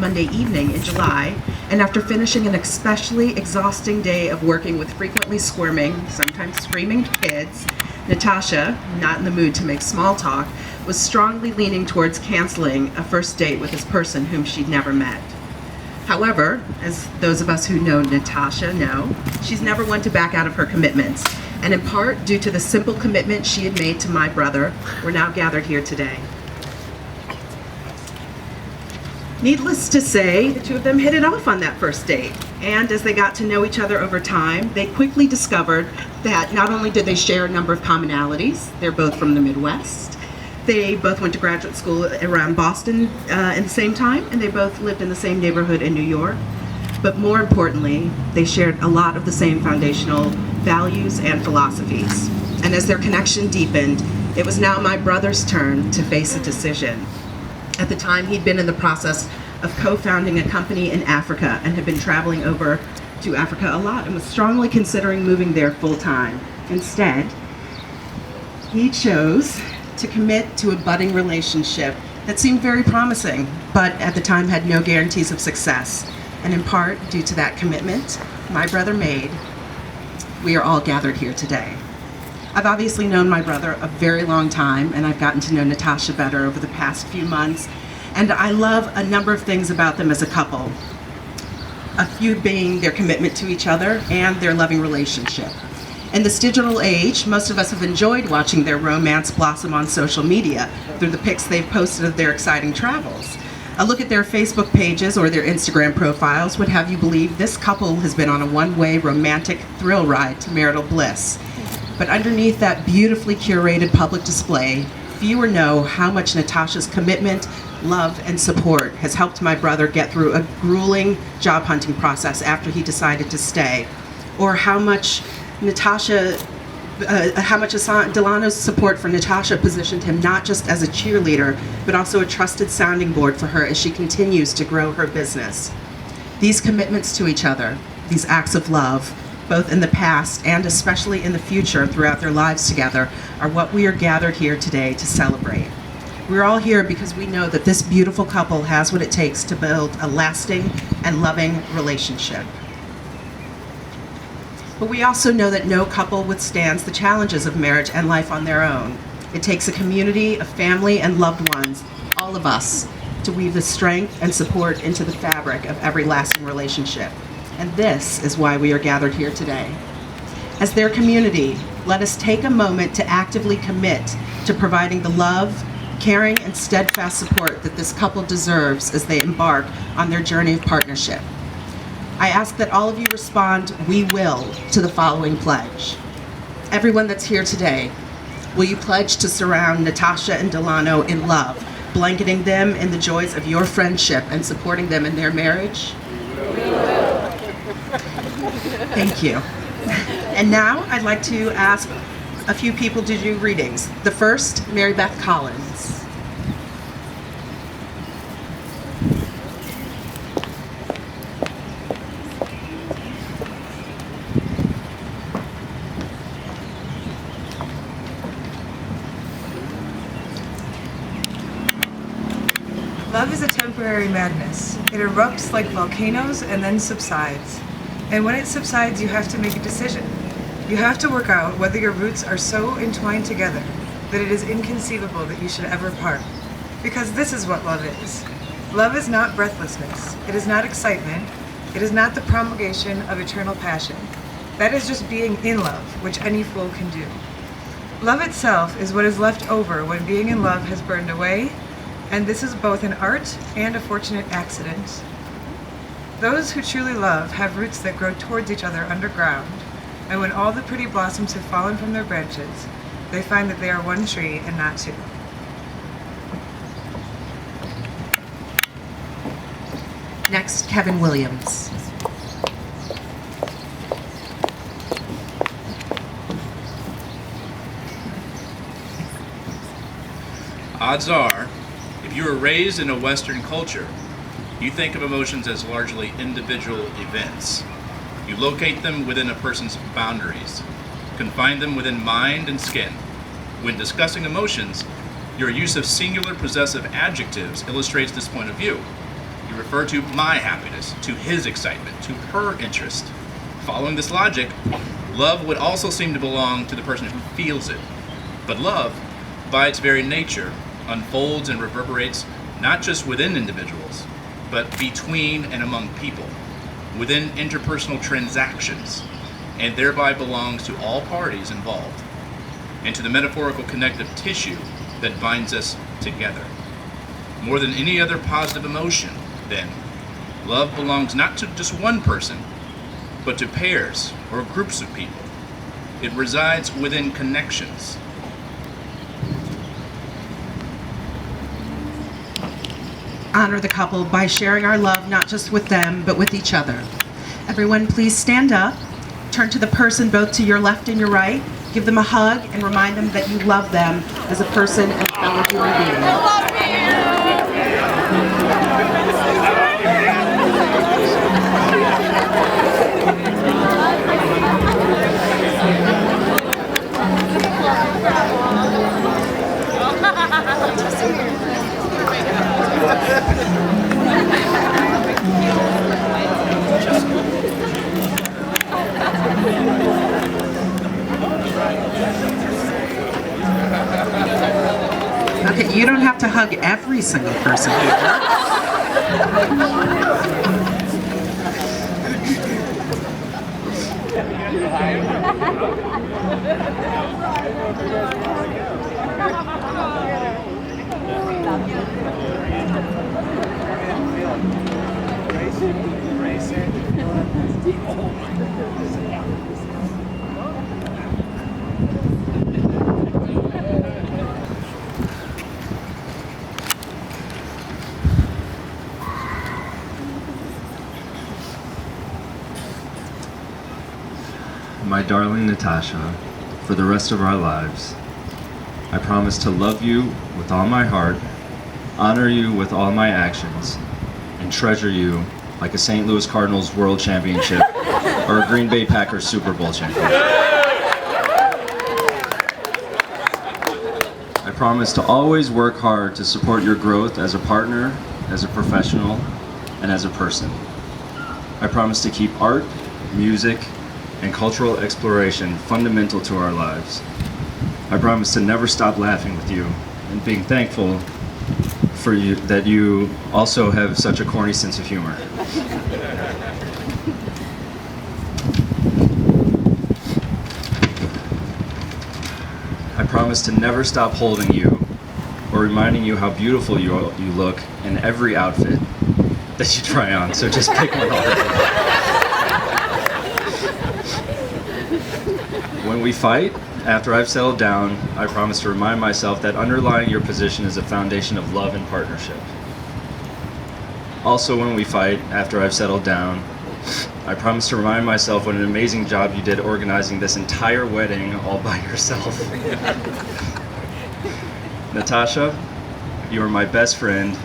Monday evening in July, and after finishing an especially exhausting day of working with frequently squirming, sometimes screaming kids, Natasha, not in the mood to make small talk, was strongly leaning towards canceling a first date with this person whom she'd never met. However, as those of us who know Natasha know, she's never one to back out of her commitments, and in part due to the simple commitment she had made to my brother, we're now gathered here today. Needless to say, the two of them hit it off on that first date, and as they got to know each other over time, they quickly discovered that not only did they share a number of commonalities, they're both from the Midwest, they both went to graduate school around Boston at the same time, and they both lived in the same neighborhood in New York, but more importantly, they shared a lot of the same foundational values and philosophies. And as their connection deepened, it was now my brother's turn to face a decision. At the time, he'd been in the process of co-founding a company in Africa and had been traveling over to Africa a lot and was strongly considering moving there full-time. Instead, he chose to commit to a budding relationship that seemed very promising, but at the time had no guarantees of success. And in part, due to that commitment my brother made, we are all gathered here today. I've obviously known my brother a very long time, and I've gotten to know Natasha better over the past few months, and I love a number of things about them as a couple. A few being their commitment to each other and their loving relationship. In this digital age, most of us have enjoyed watching their romance blossom on social media through the pics they've posted of their exciting travels. A look at their Facebook pages or their Instagram profiles would have you believe this couple has been on a one-way romantic thrill ride to marital bliss. But underneath that beautifully curated public display, fewer know how much Natasha's commitment, love, and support has helped my brother get through a grueling job hunting process after he decided to stay, or how much Delauno's support for Natasha positioned him not just as a cheerleader, but also a trusted sounding board for her as she continues to grow her business. These commitments to each other, these acts of love, both in the past and especially in the future throughout their lives together, are what we are gathered here today to celebrate. We're all here because we know that this beautiful couple has what it takes to build a lasting and loving relationship. But we also know that no couple withstands the challenges of marriage and life on their own. It takes a community of family and loved ones, all of us, to weave the strength and support into the fabric of every lasting relationship. And this is why we are gathered here today. As their community, let us take a moment to actively commit to providing the love, caring, and steadfast support that this couple deserves as they embark on their journey of partnership. I ask that all of you respond, "We will," to the following pledge. Everyone that's here today, will you pledge to surround Natasha and Delauno in love, blanketing them in the joys of your friendship and supporting them in their marriage? We will. Thank you. And now I'd like to ask a few people to do readings. The first, Mary Beth Collins. Love is a temporary madness. It erupts like volcanoes and then subsides. And when it subsides, you have to make a decision. You have to work out whether your roots are so entwined together that it is inconceivable that you should ever part. Because this is what love is. Love is not breathlessness. It is not excitement. It is not the promulgation of eternal passion. That is just being in love, which any fool can do. Love itself is what is left over when being in love has burned away, and this is both an art and a fortunate accident. Those who truly love have roots that grow towards each other underground, and when all the pretty blossoms have fallen from their branches, they find that they are one tree and not two. Next, Kevin Williams. Odds are, if you were raised in a Western culture, you think of emotions as largely individual events. You locate them within a person's boundaries, confine them within mind and skin. When discussing emotions, your use of singular possessive adjectives illustrates this point of view. You refer to my happiness, to his excitement, to her interest. Following this logic, love would also seem to belong to the person who feels it. But love, by its very nature, unfolds and reverberates not just within individuals, but between and among people, within interpersonal transactions, and thereby belongs to all parties involved, and to the metaphorical connective tissue that binds us together. More than any other positive emotion, then, love belongs not to just one person, but to pairs or groups of people. It resides within connections. Honor the couple by sharing our love not just with them, but with each other. Everyone, please stand up, turn to the person both to your left and your right, give them a hug, and remind them that you love them as a person and a fellow human being. I love Okay, you don't have to hug every single person here. My darling Natasha, for the rest of our lives, I promise to love you with all my heart, honor you with all my actions, and treasure you like a St. Louis Cardinals World Championship or a Green Bay Packers Super Bowl championship. I promise to always work hard to support your growth as a partner, as a professional, and as a person. I promise to keep art, music, and cultural exploration fundamental to our lives. I promise to never stop laughing with you and being thankful for you that you also have such a corny sense of humor. I promise to never stop holding you or reminding you how beautiful you look in every outfit that you try on, so just pick one already. When we fight, after I've settled down, I promise to remind myself that underlying your position is a foundation of love and partnership. Also, when we fight, after I've settled down, I promise to remind myself what an amazing job you did organizing this entire wedding all by yourself. Natasha, you are my best friend.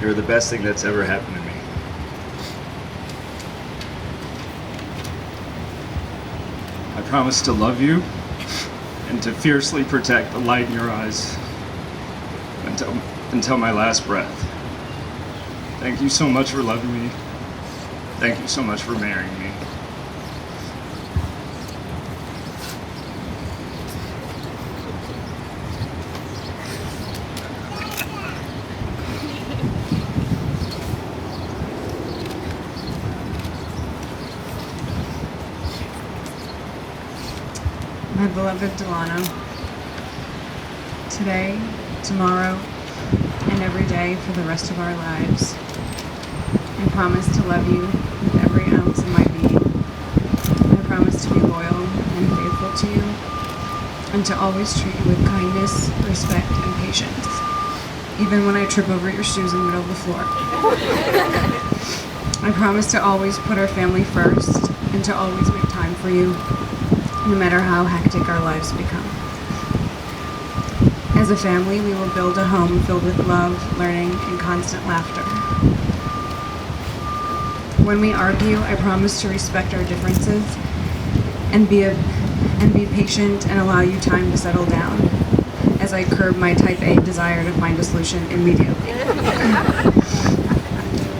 You're the best thing that's ever happened to me. I promise to love you and to fiercely protect the light in your eyes until my last breath. Thank you so much for loving me. Thank you so much for marrying me. My beloved Delauno, today, tomorrow, and every day for the rest of our lives, I promise to love you with every ounce of my being. I promise to be loyal and faithful to you, and to always treat you with kindness, respect, and patience, even when I trip over your shoes in the middle of the floor. I promise to always put our family first, and to always make time for you, no matter how hectic our lives become. As a family, we will build a home filled with love, learning, and constant laughter. When we argue, I promise to respect our differences and be patient and allow you time to settle down, as I curb my type A desire to find a solution immediately.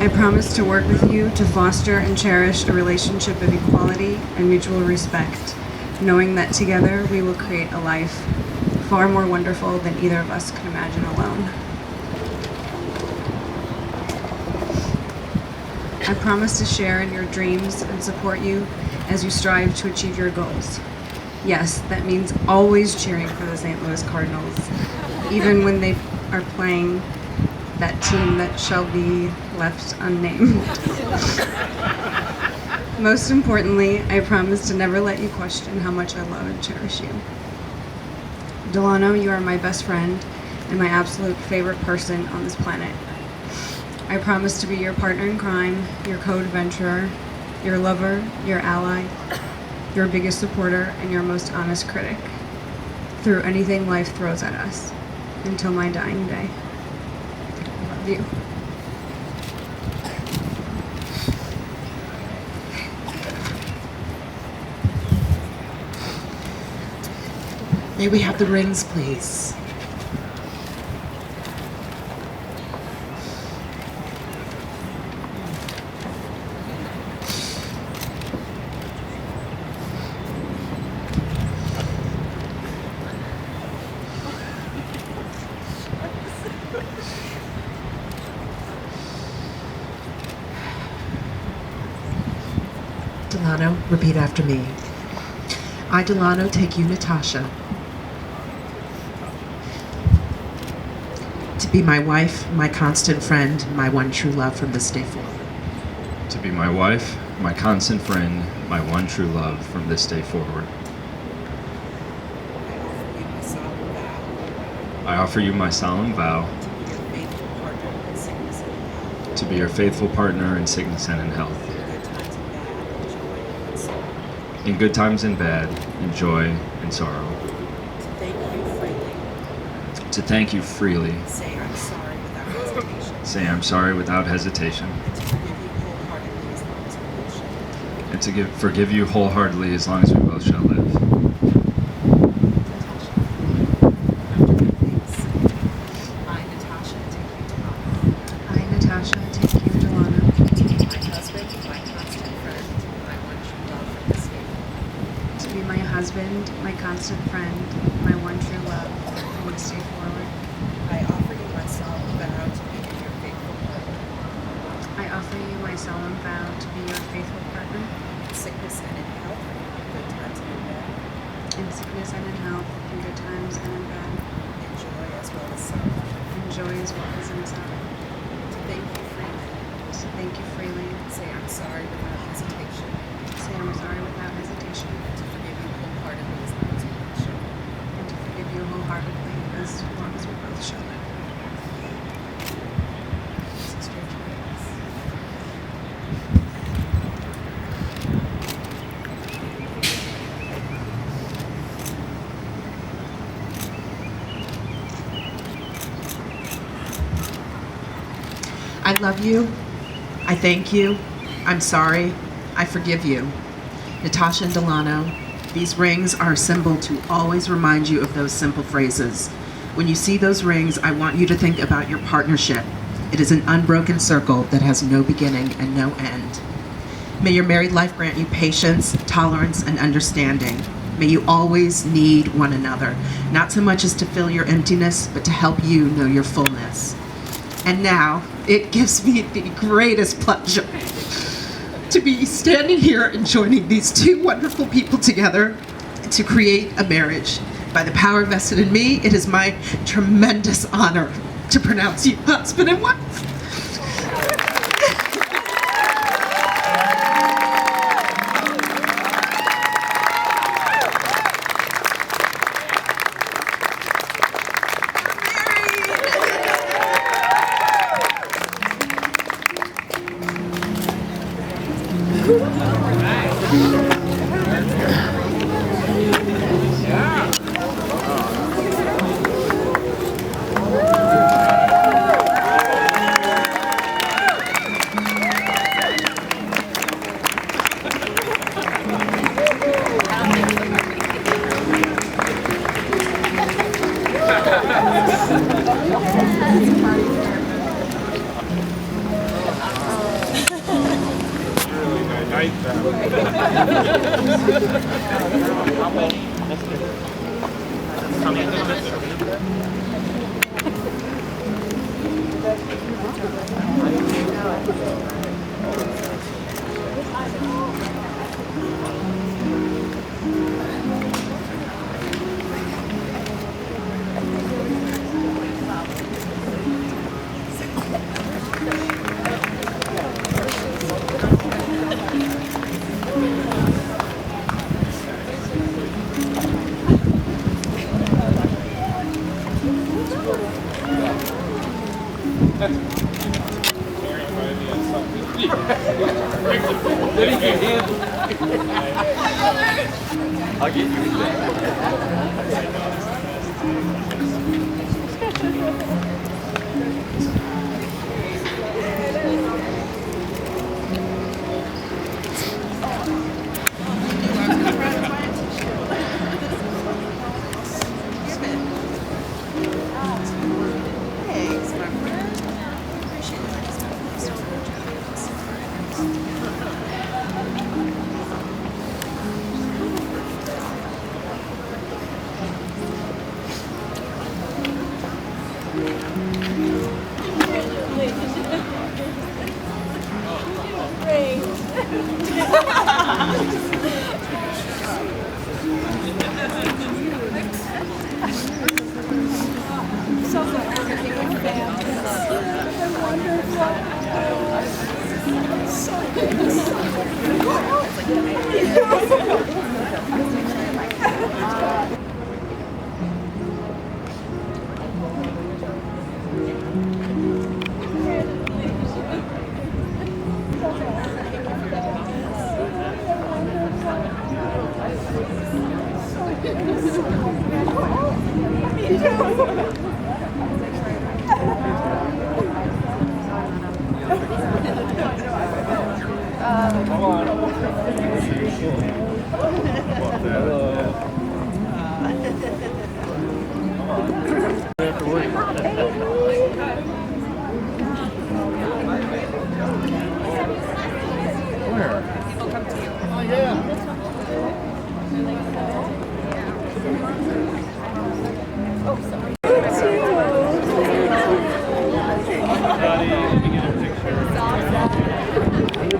I promise to work with you to foster and cherish a relationship of equality and mutual respect, knowing that together we will create a life far more wonderful than either of us can imagine alone. I promise to share in your dreams and support you as you strive to achieve your goals. Yes, that means always cheering for the St. Louis Cardinals, even when they are playing that team that shall be left unnamed. Most importantly, I promise to never let you question how much I love and cherish you. Delauno, you are my best friend and my absolute favorite person on this planet. I promise to be your partner in crime, your co-adventurer, your lover, your ally, your biggest supporter, and your most honest critic through anything life throws at us, until my dying day. I love you. May we have the rings, please? Delauno, repeat after me. I, Delauno, take you, Natasha, to be my wife, my constant friend, my one true love from this day forward. To be my wife, my constant friend, my one true love from this day forward. I offer you my solemn vow to be your faithful partner in sickness and in health, in good times and bad, in joy and sorrow. To thank you freely. Say I'm sorry without hesitation. Say I'm sorry without hesitation. And to forgive you wholeheartedly as long as we both shall live. I, Natasha, take you, Delauno. I, Natasha, take you, Delauno. To be my husband, my constant friend, my one true love from this day forward. To be my husband, my constant friend, my one true love from this day forward. I offer you my solemn vow to be your faithful partner. I offer you my solemn vow to be your faithful partner In sickness and in health, good times and in bad, in sickness and in health, in good times and in bad, in joy as well as sorrow. in joy as well as in sorrow. To thank you freely, So thank you freely. say I'm sorry without hesitation, Say I'm sorry without hesitation, to forgive you wholeheartedly as long as we both shall live. and to forgive you wholeheartedly as long as we both shall live. Sister Joyce. I love you. I thank you. I'm sorry. I forgive you. Natasha and Delauno, these rings are a symbol to always remind you of those simple phrases. When you see those rings, I want you to think about your partnership. It is an unbroken circle that has no beginning and no end. May your married life grant you patience, tolerance, and understanding. May you always need one another, not so much as to fill your emptiness, but to help you know your fullness. And now, it gives me the greatest pleasure to be standing here and joining these two wonderful people together to create a marriage. By the power vested in me, it is my tremendous honor to pronounce you husband and wife.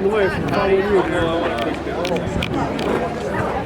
Away from following you.